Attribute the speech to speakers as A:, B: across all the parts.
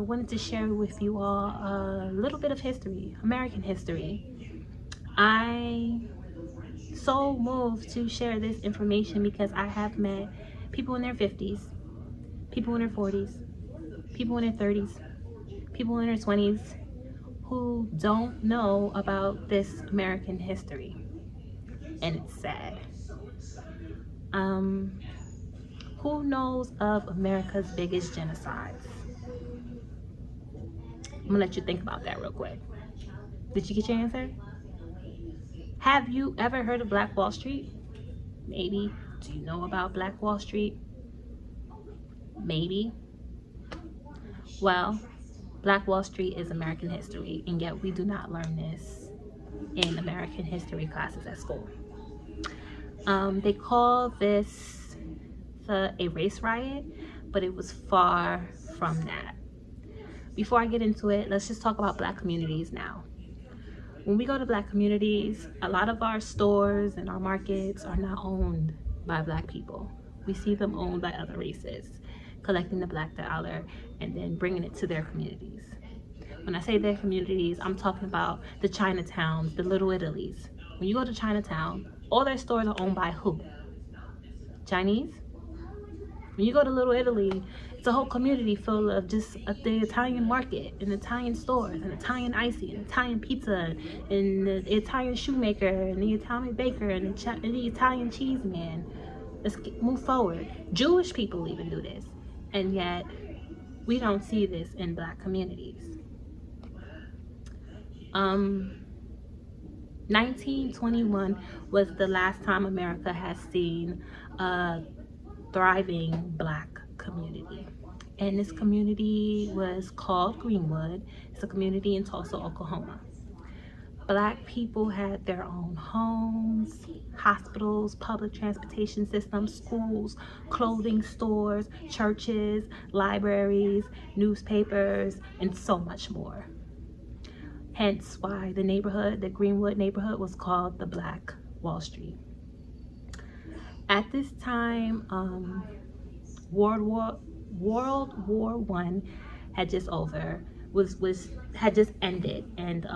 A: I wanted to share with you all a little bit of history, American history. I so moved to share this information because I have met people in their 50s, people in their 40s, people in their 30s, people in their 20s who don't know about this American history, and it's sad. Um, who knows of America's biggest genocides? I'm gonna let you think about that real quick. Did you get your answer? Have you ever heard of Black Wall Street? Maybe. Do you know about Black Wall Street? Maybe. Well, Black Wall Street is American history, and yet we do not learn this in American history classes at school. They call this a race riot, but it was far from that. Before I get into it, let's just talk about Black communities now. When we go to Black communities, a lot of our stores and our markets are not owned by Black people. We see them owned by other races, collecting the Black dollar and then bringing it to their communities. When I say their communities, I'm talking about the Chinatowns, the Little Italies. When you go to Chinatown, all their stores are owned by who? Chinese? When you go to Little Italy, it's a whole community full of just the Italian market and Italian stores and Italian icy and Italian pizza and the Italian shoemaker and the Italian baker and the Italian cheese man. Let's move forward. Jewish people even do this, and yet we don't see this in Black communities. 1921 was the last time America has seen a thriving Black community, and this community was called Greenwood. It's a community in Tulsa, Oklahoma. Black people had their own homes, hospitals, public transportation systems, schools, clothing stores, churches, libraries, newspapers, and so much more. Hence why the neighborhood, the Greenwood neighborhood, was called the Black Wall Street. At this time, World War I had just had just ended, and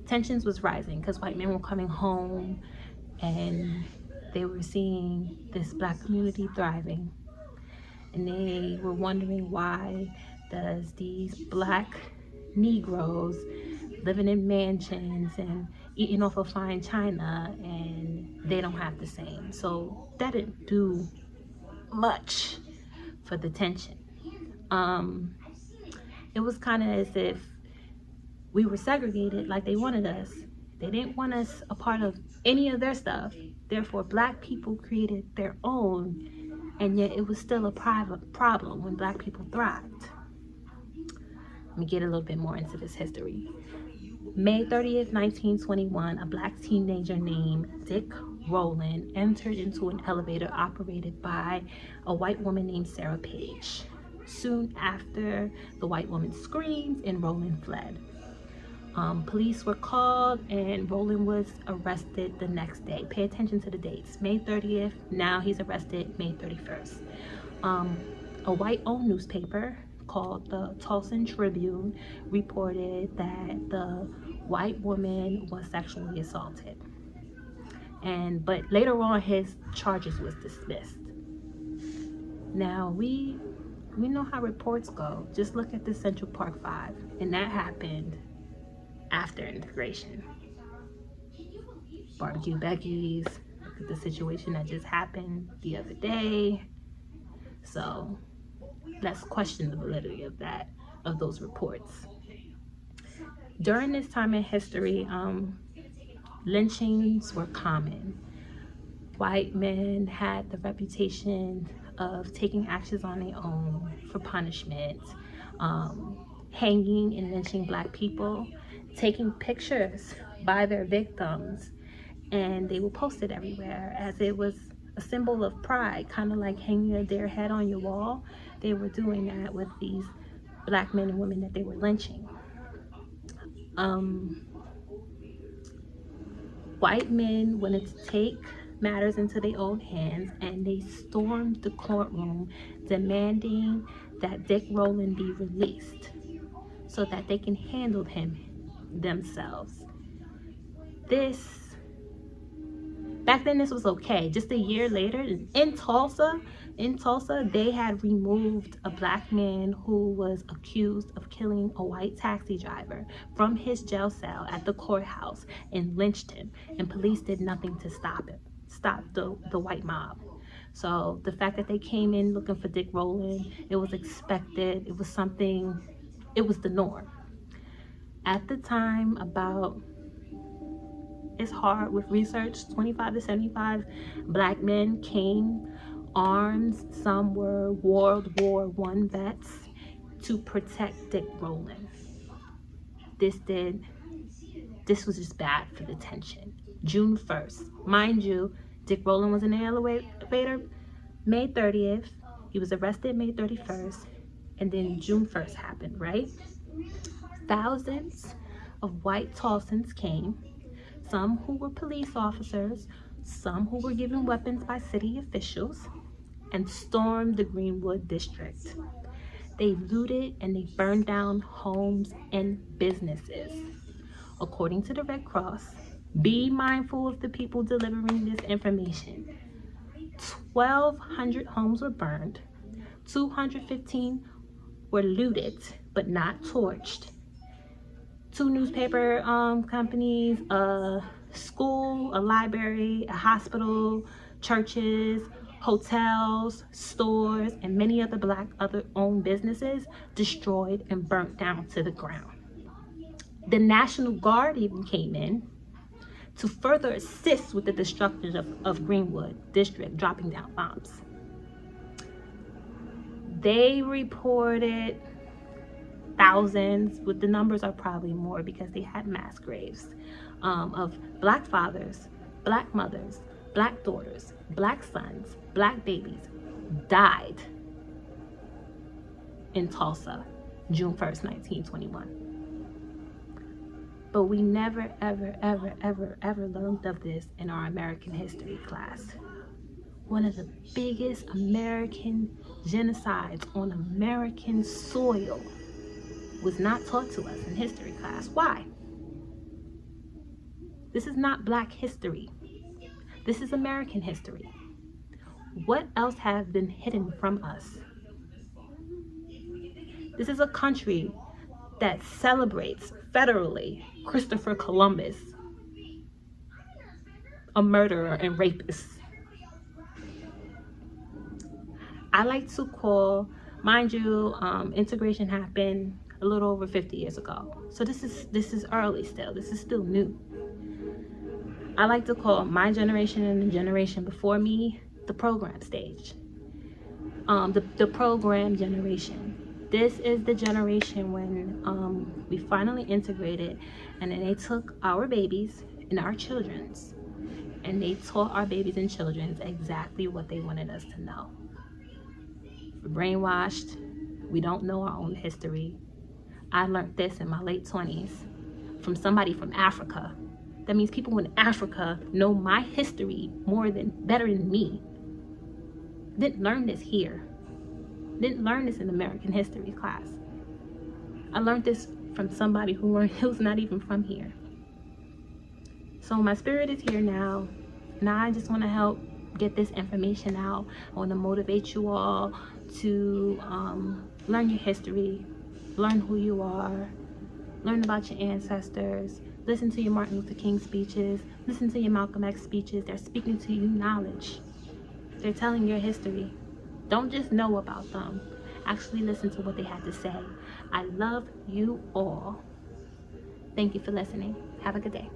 A: tensions was rising because white men were coming home and they were seeing this Black community thriving, and they were wondering, why does these Black Negroes living in mansions and eating off of fine china and they don't have the same? So that didn't do much for the tension. It was kind of as if we were segregated, like they wanted us. They didn't want us a part of any of their stuff. Therefore, Black people created their own, and yet it was still a private problem when Black people thrived. Let me get a little bit more into this history. May 30th, 1921, a Black teenager named Dick Rowland entered into an elevator operated by a white woman named Sarah Page. Soon after, the white woman screamed and Rowland fled. Police were called and Rowland was arrested the next day. Pay attention to the dates. May 30th, now he's arrested May 31st. A white-owned newspaper called the Tulsa Tribune reported that the white woman was sexually assaulted. But later on, his charges was dismissed. Now, we know how reports go. Just look at the Central Park 5, and that happened after integration. Barbecue Becky's, look at the situation that just happened the other day. So let's question the validity of those reports. During this time in history, lynchings were common. White men had the reputation of taking actions on their own for punishment, hanging and lynching Black people, taking pictures by their victims, and they would post it everywhere as it was a symbol of pride, kind of like hanging their head on your wall. They were doing that with these Black men and women that they were lynching. White men wanted to take matters into their own hands, and they stormed the courtroom demanding that Dick Rowland be released so that they can handle him themselves. Back then this was okay. Just a year later, in Tulsa, they had removed a black man who was accused of killing a white taxi driver from his jail cell at the courthouse and lynched him, and police did nothing to stop the white mob. So the fact that they came in looking for Dick Rowland, it was expected. It was the norm. At the time, it's hard with research, 25 to 75 black men came armed. Some were World War I vets to protect Dick Rowland. This was just bad for the tension. June 1st, mind you, Dick Rowland was in the elevator May 30th. He was arrested May 31st, and then June 1st happened, right? Thousands of white Tulsans came, some who were police officers, some who were given weapons by city officials, and stormed the Greenwood district. They looted and they burned down homes and businesses. According to the Red Cross, be mindful of the people delivering this information. 1,200 homes were burned, 215 were looted but not torched. 2 newspaper companies, a school, a library, a hospital, churches, hotels, stores, and many other black owned businesses destroyed and burnt down to the ground. The National Guard even came in to further assist with the destruction of Greenwood district, dropping down bombs. They reported thousands, but the numbers are probably more because they had mass graves of black fathers, black mothers, black daughters, black sons, black babies died in Tulsa, June 1st, 1921. But we never, ever, ever, ever, ever learned of this in our American history class. One of the biggest American genocides on American soil was not taught to us in history class. Why? This is not black history. This is American history. What else has been hidden from us? This is a country that celebrates federally Christopher Columbus, a murderer and rapist. I like to call, mind you, integration happened a little over 50 years ago. So this is early still. This is still new. I like to call my generation and the generation before me the program stage. The program generation. This is the generation when we finally integrated, and then they took our babies and our children's, and they taught our babies and children's exactly what they wanted us to know. We're brainwashed. We don't know our own history. I learned this in my late 20s from somebody from Africa. That means people in Africa know my history better than me. Didn't learn this here. Didn't learn this in American history class. I learned this from somebody who's not even from here. So my spirit is here now. Now I just want to help get this information out. I want to motivate you all to learn your history, learn who you are, learn about your ancestors, listen to your Martin Luther King speeches, listen to your Malcolm X speeches. They're speaking to you knowledge. They're telling your history. Don't just know about them. Actually listen to what they had to say. I love you all. Thank you for listening. Have a good day.